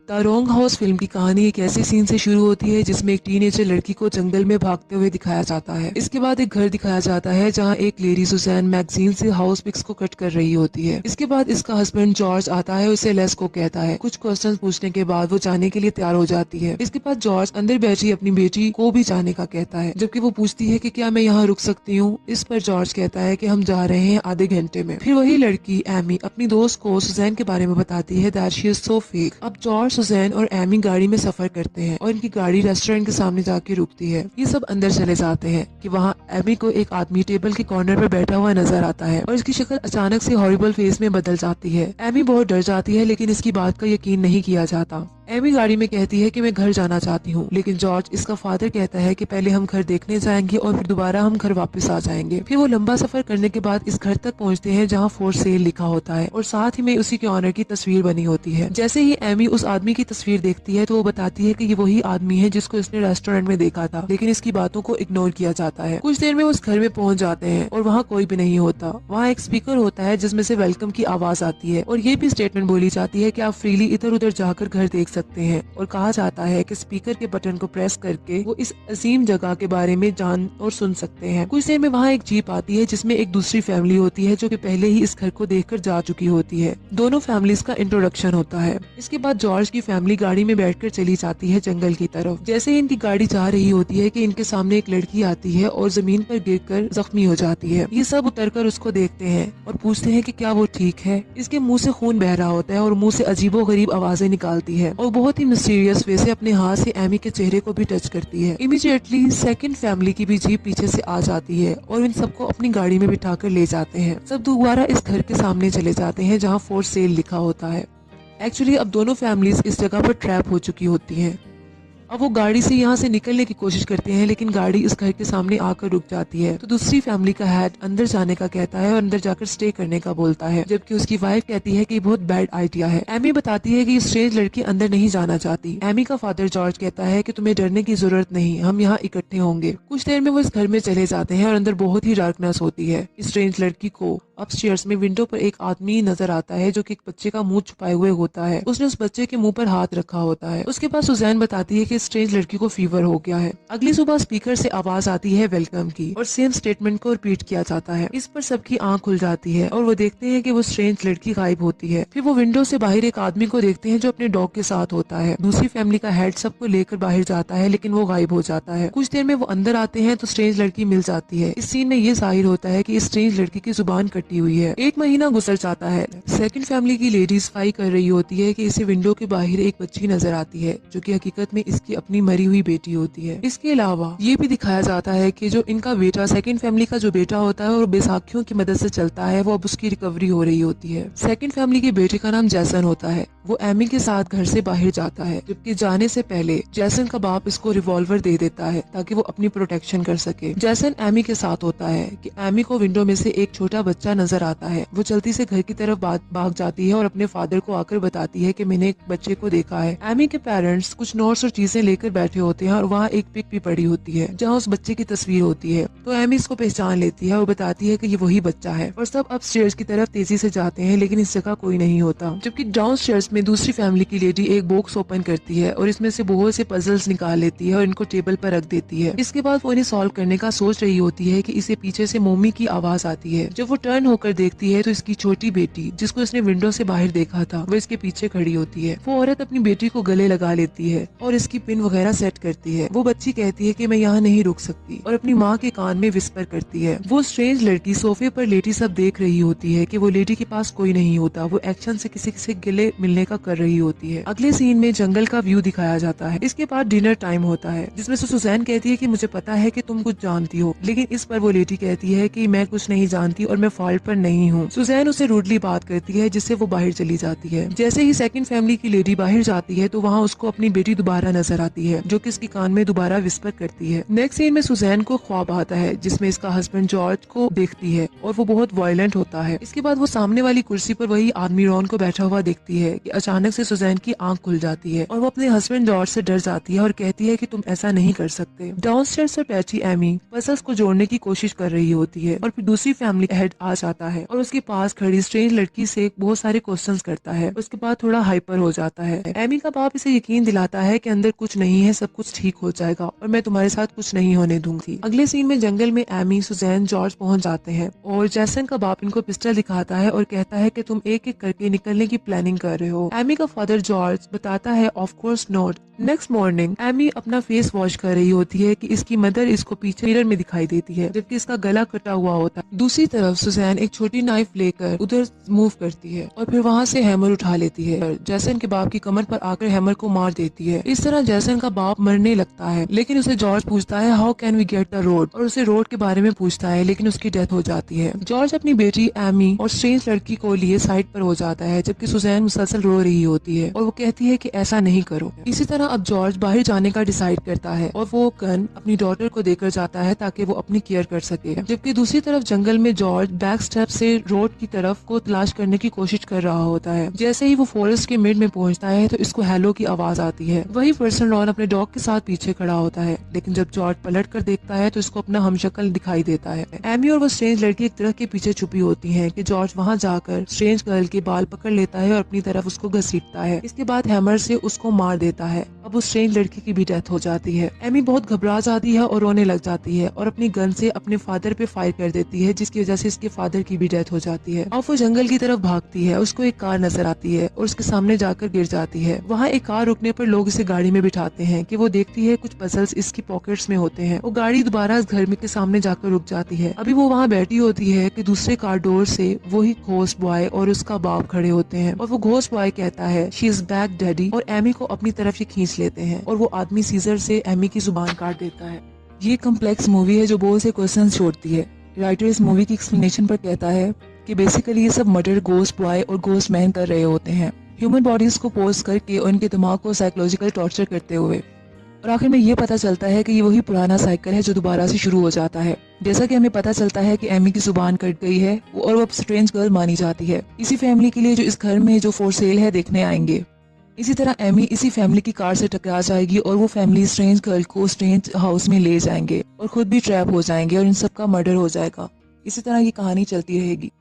The wrong house film की कहानी एक ऐसे सीन से शुरू होती है जिसमें एक टीनेजर लड़की को जंगल में भागते हुए दिखाया जाता है। इसके बाद एक घर दिखाया जाता है जहां एक लेडी सुजैन मैगजीन से हाउस पिक्स को कट कर रही होती है। इसके बाद इसका हस्बैंड जॉर्ज आता है, उसे लेस को कहता है। कुछ क्वेश्चन पूछने के बाद वो जाने के लिए तैयार हो जाती है। इसके बाद जॉर्ज अंदर बैठी अपनी बेटी को भी जाने का कहता है, जबकि वो पूछती है कि क्या मैं यहाँ रुक सकती हूँ। इस पर जॉर्ज कहता है कि हम जा रहे हैं आधे घंटे में। फिर वही लड़की एमी अपनी दोस्त को सुजैन के बारे में बताती है that she is so fake. अब जॉर्ज, सुजैन और एमी गाड़ी में सफर करते हैं और इनकी गाड़ी रेस्टोरेंट के सामने जाके रुकती है। ये सब अंदर चले जाते हैं कि वहाँ एमी को एक आदमी टेबल के कॉर्नर पर बैठा हुआ नजर आता है और इसकी शक्ल अचानक से हॉरिबल फेस में बदल जाती है। एमी बहुत डर जाती है लेकिन इसकी बात का यकीन नहीं किया जाता। एमी गाड़ी में कहती है कि मैं घर जाना चाहती हूँ, लेकिन जॉर्ज, इसका फादर, कहता है कि पहले हम घर देखने जाएंगे और फिर दोबारा हम घर वापस आ जाएंगे। फिर वो लंबा सफर करने के बाद इस घर तक पहुँचते हैं जहाँ फॉर सेल लिखा होता है और साथ ही में उसी के ऑनर की तस्वीर बनी होती है। जैसे ही एमी उस आदमी की तस्वीर देखती है तो वो बताती है कि ये वही आदमी है जिसको इसने रेस्टोरेंट में देखा था, लेकिन इसकी बातों को इग्नोर किया जाता है। कुछ देर में उस घर में पहुँच जाते हैं और वहाँ कोई भी नहीं होता। वहाँ एक स्पीकर होता है जिसमें से वेलकम की आवाज आती है और ये भी स्टेटमेंट बोली जाती है कि आप फ्रीली इधर उधर जाकर घर देख सकते हैं। और कहा जाता है कि स्पीकर के बटन को प्रेस करके वो इस अजीम जगह के बारे में जान और सुन सकते हैं। कुछ देर में वहाँ एक जीप आती है जिसमें एक दूसरी फैमिली होती है जो कि पहले ही इस घर को देखकर जा चुकी होती है। दोनों फैमिलीज का इंट्रोडक्शन होता है। इसके बाद जॉर्ज की फैमिली गाड़ी में बैठकर चली जाती है जंगल की तरफ। जैसे ही इनकी गाड़ी जा रही होती है कि इनके सामने एक लड़की आती है और जमीन पर गिरकर जख्मी हो जाती है। ये सब उतरकर उसको देखते हैं और पूछते हैं कि क्या वो ठीक है। इसके मुंह से खून बह रहा होता है और मुंह से अजीबोगरीब आवाजें निकालती है और बहुत ही मिस्टीरियस वे से अपने हाथ से एमी के चेहरे को भी टच करती है। इमीडिएटली सेकंड फैमिली की भी जीप पीछे से आ जाती है और इन सबको अपनी गाड़ी में बिठाकर ले जाते हैं। सब दोबारा इस घर के सामने चले जाते हैं जहाँ फॉर सेल लिखा होता है। एक्चुअली अब दोनों फैमिलीज इस जगह पर ट्रैप हो चुकी होती हैं। अब वो गाड़ी से यहाँ से निकलने की कोशिश करते हैं लेकिन गाड़ी इस घर के सामने आकर रुक जाती है। तो दूसरी फैमिली का हेड अंदर जाने का कहता है और अंदर जाकर स्टे करने का बोलता है, जबकि उसकी वाइफ कहती है कि ये बहुत बैड आइडिया है। एमी बताती है कि ये स्ट्रेंज लड़की अंदर नहीं जाना चाहती। एमी का फादर जॉर्ज कहता है कि तुम्हें डरने की जरूरत नहीं, हम यहाँ इकट्ठे होंगे। कुछ देर में वो इस घर में चले जाते हैं और अंदर बहुत ही डार्कनेस होती है। स्ट्रेंज लड़की को अपस्टेयर्स में विंडो पर एक आदमी नजर आता है जो कि एक बच्चे का मुंह छुपाए हुए होता है। उसने उस बच्चे के मुंह पर हाथ रखा होता है। उसके बाद सुजैन बताती है कि स्ट्रेंज लड़की को फीवर हो गया है। अगली सुबह स्पीकर से आवाज आती है वेलकम की और सेम स्टेटमेंट को रिपीट किया जाता है। इस पर सबकी आंख खुल जाती है और वो देखते हैं कि वो स्ट्रेंज लड़की गायब होती है। फिर वो विंडो से बाहर एक आदमी को देखते हैं जो अपने डॉग के साथ होता है। दूसरी फैमिली का हेड सबको लेकर बाहर जाता है लेकिन वो गायब हो जाता है। कुछ देर में वो अंदर आते हैं तो स्ट्रेंज लड़की मिल जाती है। इस सीन में ये जाहिर होता है कि इस स्ट्रेंज लड़की की जुबान कटी हुई है। एक महीना गुजर जाता है। सेकंड फैमिली की लेडीज स्पाई कर रही होती है कि इसे विंडो के बाहर एक बच्ची नजर आती है जो कि हकीकत में इसकी अपनी मरी हुई बेटी होती है। इसके अलावा ये भी दिखाया जाता है कि जो इनका बेटा, सेकंड फैमिली का जो बेटा होता है और बैसाखियों की मदद से चलता है, वो अब उसकी रिकवरी हो रही होती है। सेकंड फैमिली के बेटे का नाम जैसन होता है। वो एमी के साथ घर से बाहर जाता है, जबकि जाने से पहले जैसन का बाप इसको रिवॉल्वर दे देता है ताकि वो अपनी प्रोटेक्शन कर सके। जैसन एमी के साथ होता है कि एमी को विंडो में से एक छोटा बच्चा नजर आता है। वो जल्दी से घर की तरफ भाग जाती है और अपने फादर को आकर बताती है कि मैंने एक बच्चे को देखा है। एमी के पेरेंट्स कुछ नोट्स और चीजें लेकर बैठे होते हैं और वहाँ एक पिक भी पड़ी होती है जहाँ उस बच्चे की तस्वीर होती है। तो एमी इसको पहचान लेती है और बताती है कि ये वही बच्चा है और सब अपस्टेयर्स की तरफ तेजी से जाते हैं लेकिन इस जगह कोई नहीं होता। जबकि डाउनस्टेयर्स में दूसरी फैमिली की लेडी एक बॉक्स ओपन करती है और इसमें से बहुत से पजल्स निकाल लेती है और इनको टेबल पर रख देती है। इसके बाद वो इन्हें सॉल्व करने का सोच रही होती है कि इसे पीछे से मम्मी की आवाज आती है। जब वो टर्न होकर देखती है तो इसकी छोटी बेटी, जिसको इसने विंडो से बाहर देखा था, वो इसके पीछे खड़ी होती है। वो औरत अपनी बेटी को गले लगा लेती है और इसकी पिन वगैरह सेट करती है। वो बच्ची कहती है कि मैं यहाँ नहीं रुक सकती और अपनी माँ के कान में विस्पर करती है। वो स्ट्रेंज लड़की सोफे पर लेटी सब देख रही होती है कि वो लेडी के पास कोई नहीं होता। वो एक्शन से किसी से गिले मिलने का कर रही होती है। अगले सीन में जंगल का व्यू दिखाया जाता है। इसके बाद डिनर टाइम होता है जिसमें से सुजैन कहती है कि मुझे पता है कि तुम कुछ जानती हो, लेकिन इस पर वो लेडी कहती है कि मैं कुछ नहीं जानती और मैं फॉल्ट पर नहीं हूँ। सुजैन उसे रूडली बात करती है जिससे वो बाहर चली जाती है। जैसे ही सेकंड फैमिली की लेडी बाहर जाती है तो वहाँ उसको अपनी बेटी दोबारा नजर आती है जो कि इसके कान में दोबारा विस्पर करती है। नेक्स्ट सीन में सुजैन को ख्वाब आता है जिसमें इसका हस्बैंड जॉर्ज को देखती है और वो बहुत वायलेंट होता है। इसके बाद वो सामने वाली कुर्सी पर वही आदमी रॉन को बैठा हुआ देखती है कि अचानक से सुजैन की आंख खुल जाती है और वो अपने हस्बैंड जॉर्ज से डर जाती है और कहती है कि तुम ऐसा नहीं कर सकते। डाउनस्टेयर्स पर बैठी एमी पजल्स को जोड़ने की कोशिश कर रही होती है और फिर दूसरी फैमिली हेड आ जाता है और उसके पास खड़ी स्ट्रेंज लड़की से से बहुत सारे क्वेश्चंस करता है। उसके बाद थोड़ा हाइपर हो जाता है। एमी का बाप इसे यकीन दिलाता है कि अंदर कुछ नहीं है, सब कुछ ठीक हो जाएगा और मैं तुम्हारे साथ कुछ नहीं होने दूंगी। अगले सीन में जंगल में एमी, सुजैन, जॉर्ज पहुंच जाते हैं और जैसन का बाप इनको पिस्टल दिखाता है और कहता है कि तुम एक एक करके निकलने की प्लानिंग कर रहे हो। एमी का फादर जॉर्ज बताता है of course not. Next morning Amy अपना फेस वॉश कर रही होती है कि इसकी मदर इसको पीछे मिरर में दिखाई देती है जबकि इसका गला कटा हुआ होता है। दूसरी तरफ सुजैन एक छोटी नाइफ लेकर उधर मूव करती है और फिर वहाँ से हैमर उठा लेती है। जैसन के बाप की कमर पर आकर हैमर को मार देती है। इस तरह जैसन का बाप मरने लगता है, लेकिन उसे जॉर्ज पूछता है how can we get the road, और उसे रोड के बारे में पूछता है, लेकिन उसकी डेथ हो जाती है। जॉर्ज अपनी बेटी एमी और स्ट्रेंज लड़की को लिए साइड पर हो जाता है जबकि सुजैन मुसलसल रो रही होती है और वो कहती है कि ऐसा नहीं करो। इसी तरह अब जॉर्ज बाहर जाने का डिसाइड करता है और वो गन अपनी डॉटर को देकर जाता है ताकि वो अपनी केयर कर सके। जबकि दूसरी तरफ जंगल में जॉर्ज बैक स्टेप से रोड की तरफ को तलाश करने की कोशिश कर रहा होता है। जैसे ही वो फॉरेस्ट के मिड में पहुंचता है तो इसको हेलो की आवाज आती है। वही पर्सन रॉन अपने डॉग के साथ पीछे खड़ा होता है, लेकिन जब जॉर्ज पलट कर देखता है तो इसको अपना हमशक्ल दिखाई देता है। एमी और वो स्ट्रेंज लड़की एक दरख्त के पीछे छुपी होती है कि जॉर्ज वहाँ जाकर स्ट्रेंज गर्ल के बाल पकड़ लेता है और अपनी तरफ उसको घसीटता है। इसके बाद हैमर से उसको मार देता है। अब उस स्ट्रेंज लड़की की भी डेथ हो जाती है। एमी बहुत घबरा जाती है और रोने लग जाती है और अपनी गन से अपने फादर पे फायर कर देती है जिसकी वजह से इसके फादर की भी डेथ हो जाती है। अब वो जंगल की तरफ भागती है, उसको एक कार नजर आती है और उसके सामने जाकर गिर जाती है। वहाँ एक कार रुकने पर लोग इसे गाड़ी में बिठाते हैं कि वो देखती है कुछ पजल्स इसकी पॉकेट्स में होते हैं। वो गाड़ी दोबारा इस घर में के सामने जाकर रुक जाती है। अभी वो वहाँ बैठी होती है कि दूसरे कार डोर से वही घोस्ट बॉय और उसका बाप खड़े होते हैं और वो घोस्ट बॉय कहता है शी इज बैक डैडी, और एमी को अपनी तरफ ये खींच लेते हैं और वो आदमी सीजर से एमी की जुबान काट देता है। ये कम्प्लेक्स मूवी है जो बहुत से क्वेश्चंस छोड़ती है। राइटर इस मूवी की एक्सप्लेनेशन पर कहता है कि बेसिकली ये सब मर्डर घोस्ट बॉय और घोस्ट मैन कर रहे होते हैं, ह्यूमन बॉडीज को पोज करके उनके दिमाग को साइकोलॉजिकल टॉर्चर करते हुए। और आखिर में ये पता चलता है कि ये वही पुराना साइकिल है जो दोबारा से शुरू हो जाता है। जैसा कि हमें पता चलता है कि एमी की जुबान कट गई है और वो अब स्ट्रेंज गर्ल मानी जाती है। इसी फैमिली के लिए जो इस घर में जो फॉर सेल है देखने आएंगे। इसी तरह एमी इसी फैमिली की कार से टकरा जाएगी और वो फैमिली स्ट्रेंज गर्ल को स्ट्रेंज हाउस में ले जाएंगे और खुद भी ट्रैप हो जाएंगे और इन सब का मर्डर हो जाएगा। इसी तरह ये कहानी चलती रहेगी।